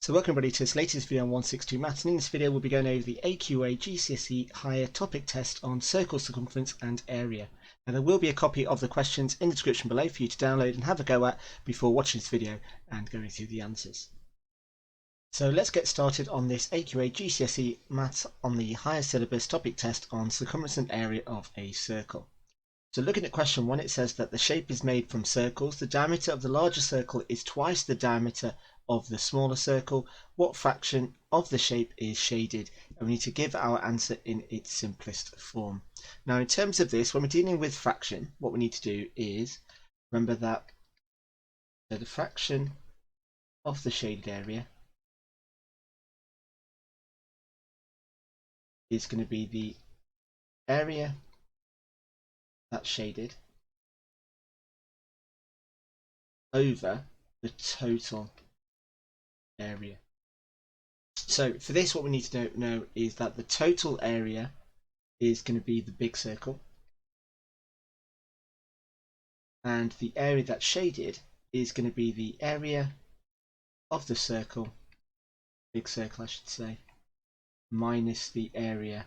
So welcome everybody to this latest video on 162 Maths, and in this video we'll be going over the AQA GCSE higher topic test on circle, circumference and area. And there will be a copy of the questions in the description below for you to download and have a go at before watching this video and going through the answers. So let's get started on this AQA GCSE Maths on the higher syllabus topic test on circumference and area of a circle. So looking at question 1, it says that the shape is made from circles. The diameter of the larger circle is twice the diameter of the smaller circle. What fraction of the shape is shaded? And we need to give our answer in its simplest form. Now in terms of this, when we're dealing with fraction, what we need to do is remember that the fraction of the shaded area is going to be the area that's shaded over the total area. So for this, what we need to know is that the total area is going to be the big circle, and the area that's shaded is going to be the area of the circle, big circle I should say, minus the area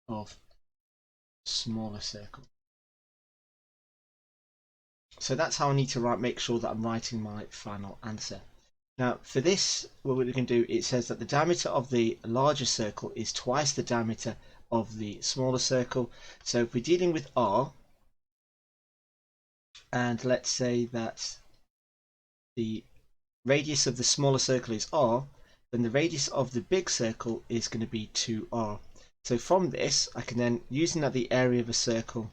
of smaller circle. So that's how I need to make sure that I'm writing my final answer. Now for this, what we're going to do, it says that the diameter of the larger circle is twice the diameter of the smaller circle. So if we're dealing with R, and let's say that the radius of the smaller circle is R, then the radius of the big circle is going to be 2R. So from this, I can then, using that the area of a circle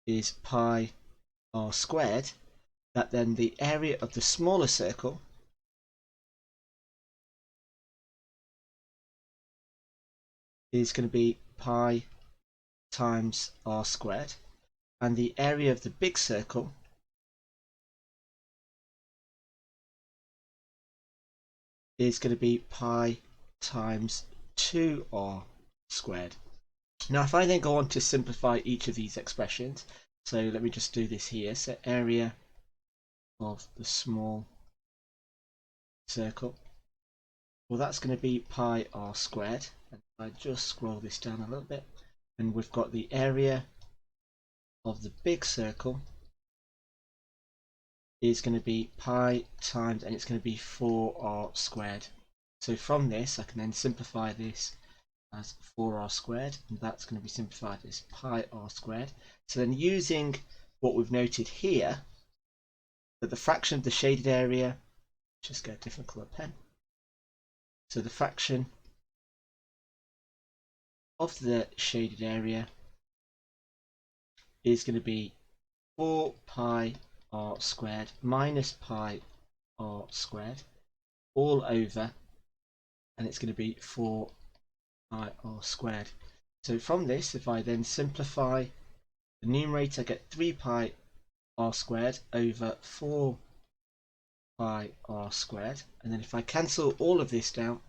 is pi r squared, that then the area of the smaller circle is going to be pi times r squared, and the area of the big circle is going to be pi times 2r squared. Now if I then go on to simplify each of these expressions, so let me just do this here. So area of the small circle, well that's going to be pi r squared, and I just scroll this down a little bit, and we've got the area of the big circle is going to be pi times, and it's going to be 4r squared. So from this I can then simplify this as 4r squared, and that's going to be simplified as pi r squared. So then using what we've noted here, that the fraction of the shaded area, just get a different colour pen, so the fraction of the shaded area is going to be 4 pi r squared minus pi r squared all over, and it's going to be 4 pi r squared. So from this, if I then simplify the numerator, I get 3 pi r squared over 4 pi r squared, and then if I cancel all of this down,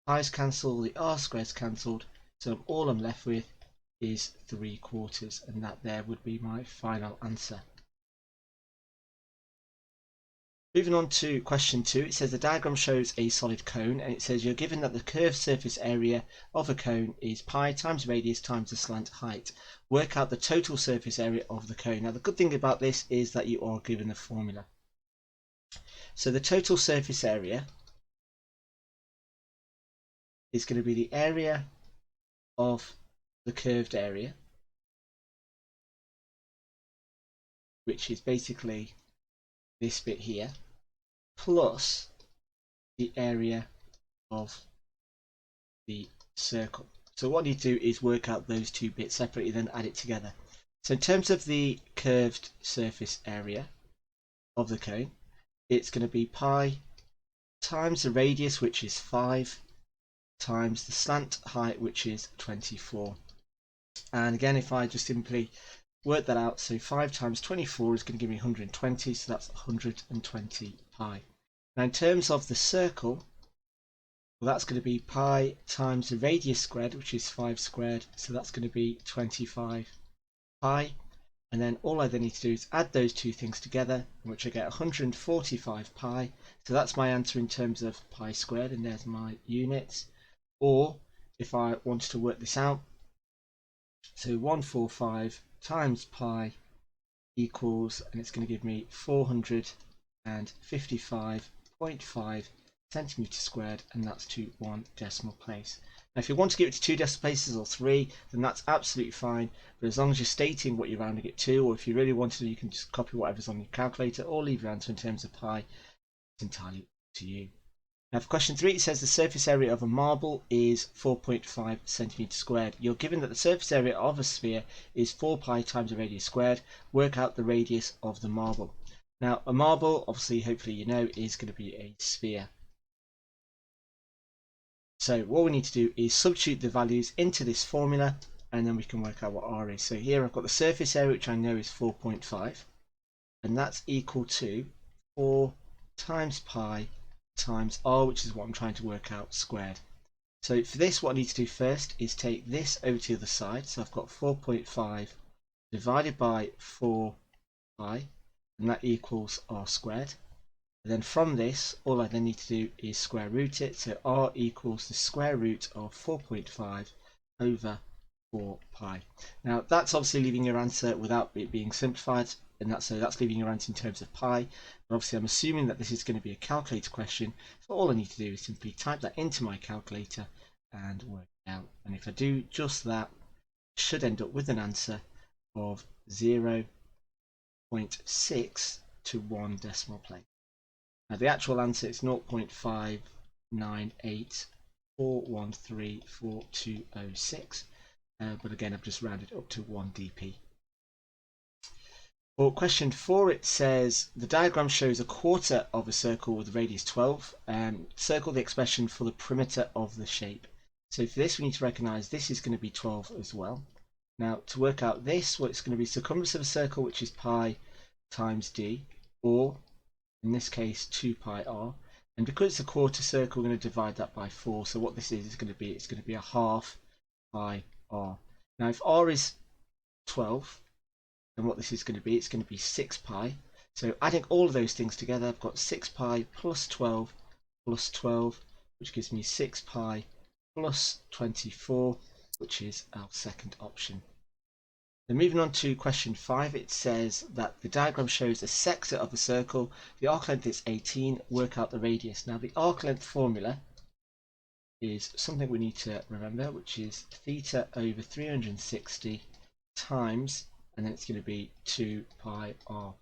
pi's cancel, the r squared's cancelled, so all I'm left with is 3/4, and that there would be my final answer. Moving on to question 2, it says the diagram shows a solid cone, and it says you're given that the curved surface area of a cone is pi times radius times the slant height. Work out the total surface area of the cone. Now the good thing about this is that you are given the formula. So the total surface area is going to be the area of the curved area, which is basically this bit here, plus the area of the circle. So what you do is work out those two bits separately, then add it together. So in terms of the curved surface area of the cone, it's going to be pi times the radius, which is 5, times the slant height, which is 24. And again, if I just simply work that out, so 5 times 24 is going to give me 120, so that's 120 pi. Now in terms of the circle, well that's going to be pi times the radius squared, which is 5 squared, so that's going to be 25 pi. And then all I then need to do is add those two things together, in which I get 145 pi. So that's my answer in terms of pi squared, and there's my units. Or if I wanted to work this out, so 145 times pi equals, and it's going to give me 455.5 centimeters squared, and that's to 1 decimal place. Now if you want to give it to 2 decimal places or 3, then that's absolutely fine, but as long as you're stating what you're rounding it to, or if you really want to, you can just copy whatever's on your calculator or leave your answer in terms of pi. It's entirely up to you. Now for question 3, it says the surface area of a marble is 4.5 centimeters squared. You're given that the surface area of a sphere is 4 pi times the radius squared. Work out the radius of the marble. Now a marble, obviously, hopefully you know, is going to be a sphere. So what we need to do is substitute the values into this formula, and then we can work out what r is. So here I've got the surface area, which I know is 4.5, and that's equal to 4 times pi times r, which is what I'm trying to work out, squared. So for this, what I need to do first is take this over to the other side. So I've got 4.5 divided by 4 pi, and that equals r squared. And then from this, all I then need to do is square root it. So r equals the square root of 4.5 over 4 pi. Now that's obviously leaving your answer without it being simplified, and that's leaving your answer in terms of pi. But obviously I'm assuming that this is going to be a calculator question, so all I need to do is simply type that into my calculator and work it out. And if I do just that, I should end up with an answer of 0.6 to 1 decimal place. Now the actual answer is 0.59841342006, but again I've just rounded up to 1 dp. For question 4, it says the diagram shows a quarter of a circle with a radius 12. Circle the expression for the perimeter of the shape. So for this we need to recognise this is going to be 12 as well. Now to work out this, well, it's going to be circumference of a circle, which is pi times d, or in this case 2 pi r, and because it's a quarter circle we're going to divide that by 4. So what this is going to be, it's going to be a half pi r. Now if r is 12, then what this is going to be, it's going to be 6 pi. So adding all of those things together, I've got 6 pi plus 12, which gives me 6 pi plus 24, which is our second option. Then moving on to question 5, it says that the diagram shows a sector of a circle. The arc length is 18. Work out the radius. Now the arc length formula is something we need to remember, which is theta over 360 times, and then it's going to be 2 pi r.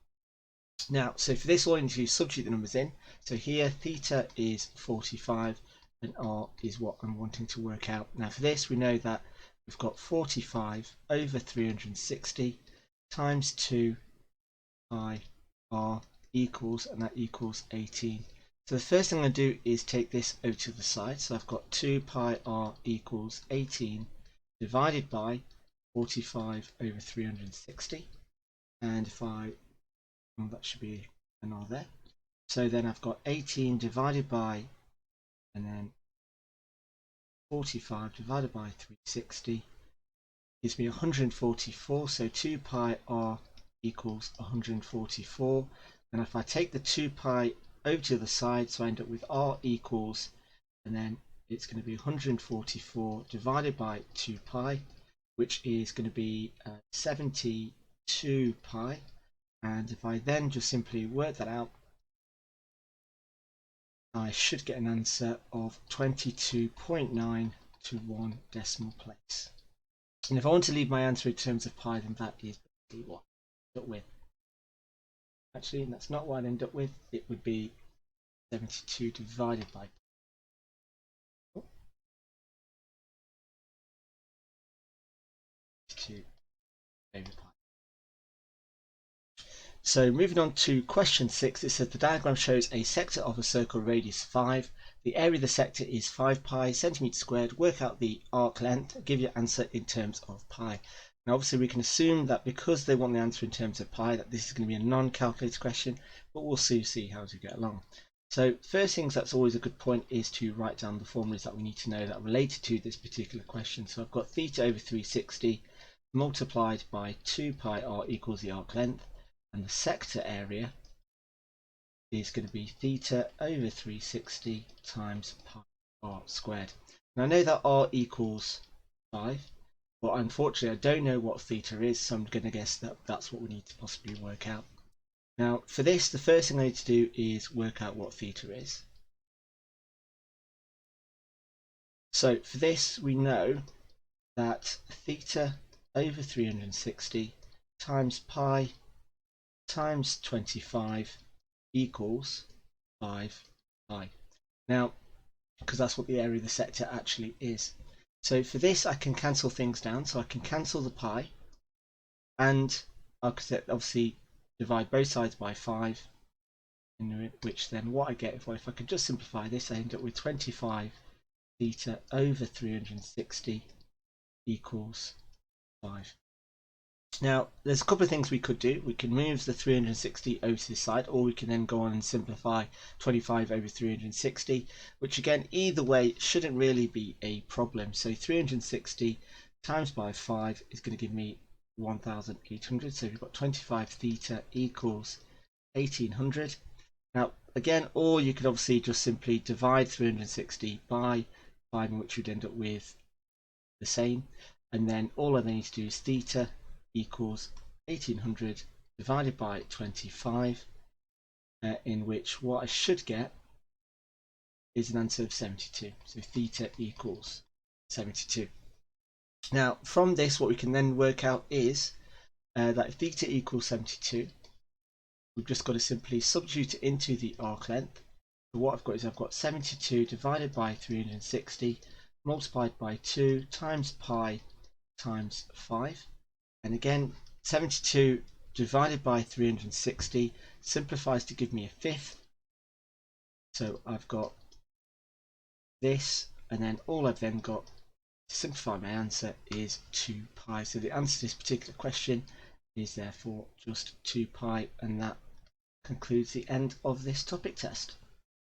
Now, so for this, all I need to do is substitute the numbers in. So here, theta is 45, and r is what I'm wanting to work out. Now for this, we know that we've got 45 over 360 times 2 pi r equals, and that equals 18. So the first thing I'm going to do is take this over to the side. So I've got 2 pi r equals 18 divided by 45 over 360. And if I, well, that should be an r there. So then I've got 18 divided by, and then 45 divided by 360 gives me 144. So 2 pi r equals 144. And if I take the 2 pi over to the side, so I end up with r equals, and then it's going to be 144 divided by 2 pi, which is going to be 72 pi. And if I then just simply work that out, I should get an answer of 22.9 to 1 decimal place. And if I want to leave my answer in terms of pi, then that is basically what I end up with. Actually, that's not what I'd end up with. It would be 72 divided by 2 over pi. So moving on to question 6, it says the diagram shows a sector of a circle radius 5. The area of the sector is 5 pi centimeters squared. Work out the arc length. Give your answer in terms of pi. Now obviously we can assume that because they want the answer in terms of pi, that this is going to be a non-calculated question, but we'll see how to get along. So first things, that's always a good point, is to write down the formulas that we need to know that are related to this particular question. So I've got theta over 360, multiplied by 2 pi r equals the arc length, and the sector area is going to be theta over 360 times pi r squared. Now I know that r equals 5, but unfortunately I don't know what theta is, so I'm going to guess that that's what we need to possibly work out. Now for this, the first thing I need to do is work out what theta is. So for this, we know that theta over 360 times pi times 25 equals 5 pi. Now, because that's what the area of the sector actually is. So for this, I can cancel things down. So I can cancel the pi, and I could obviously divide both sides by 5, in which then what I get, if I could just simplify this, I end up with 25 theta over 360 equals 5. Now, there's a couple of things we could do. We can move the 360 over to this side, or we can then go on and simplify 25 over 360, which again, either way, shouldn't really be a problem. So 360 times by 5 is going to give me 1800. So we've got 25 theta equals 1800. Now, again, or you could obviously just simply divide 360 by 5, in which you'd end up with the same. And then all I need to do is theta equals 1800 divided by 25, in which what I should get is an answer of 72. So theta equals 72. Now from this, what we can then work out is that if theta equals 72, we've just got to simply substitute it into the arc length. So what I've got is I've got 72 divided by 360 multiplied by 2 times pi times 5. And again, 72 divided by 360 simplifies to give me a fifth. So I've got this, and then all I've then got to simplify my answer is 2 pi. So the answer to this particular question is therefore just 2 pi, and that concludes the end of this topic test.